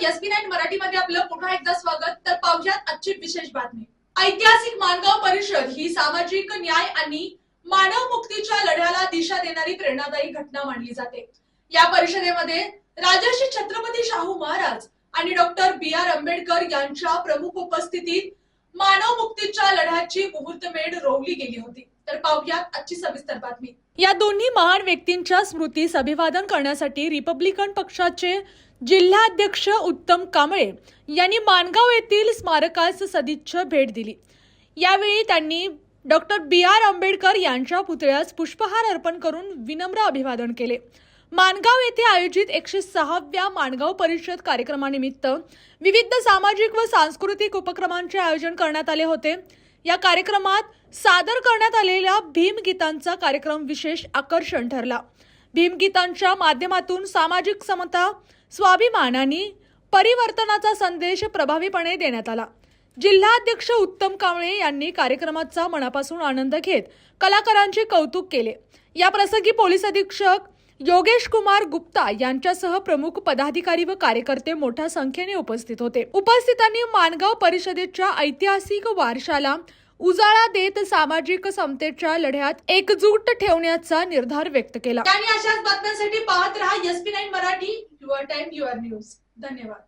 SP9 मराठीमध्ये आपलं पुन्हा एकदा स्वागत। तर पाहुयात आजची विशेष बातमी। ऐतिहासिक माणगाव परिषद ही सामाजिक न्याय आणि मानव मुक्तीच्या लढ्याला दिशा देणारी प्रेरणादायी घटना मानली जाते। या परिषदेमध्ये राजर्षी छत्रपती शाहू महाराज आणि डॉक्टर BR आंबेडकर यांच्या प्रमुख उपस्थितीत मानव मुक्तीच्या लढ्याची मुहूर्तमेढ रोवली गेली होती। तर पाहुयात आजची सविस्तर बातमी। या दोन्ही महान व्यक्तींच्या स्मृतीस अभिवादन करण्यासाठी रिपब्लिकन पक्षाचे जिल्हाध्यक्ष उत्तम कांबळे यांनी माणगाव येथील स्मारकास सदिच्छा भेट दिली। यावेळी त्यांनी डॉक्टर BR आंबेडकर यांच्या पुतळ्यास पुष्पहार अर्पण करून विनम्र अभिवादन केले। माणगाव येथे आयोजित 106व्या माणगाव परिषद कार्यक्रमानिमित्त विविध सामाजिक व सांस्कृतिक उपक्रमांचे आयोजन करण्यात आले होते। या कार्यक्रमात सादर करण्यात आलेल्या भीमगीतांचा कार्यक्रम विशेष आकर्षण ठरला। भीमगीतांच्या माध्यमातून सामाजिक समता, स्वाभिमान आणि परिवर्तनाचा संदेश प्रभावीपणे देण्यात आला। जिल्हाध्यक्ष उत्तम कांबळे यांनी कार्यक्रमाचा मनापासून आनंद घेत कलाकारांचे कौतुक केले। या प्रसंगी पोलीस अधीक्षक योगेश कुमार गुप्ता यांच्यासह प्रमुख पदाधिकारी व कार्यकर्ते मोठ्या संख्येने उपस्थित होते। उपस्थितांनी माणगाव परिषदेच्या ऐतिहासिक वारशाला उजाळा देत सामाजिक समतेच्या लढ्यात एकजूट ठेवण्याचा निर्धार व्यक्त केला। आणि अशाच बातम्यांसाठी पाहत रहा SP9 Marathi, your time your news. धन्यवाद।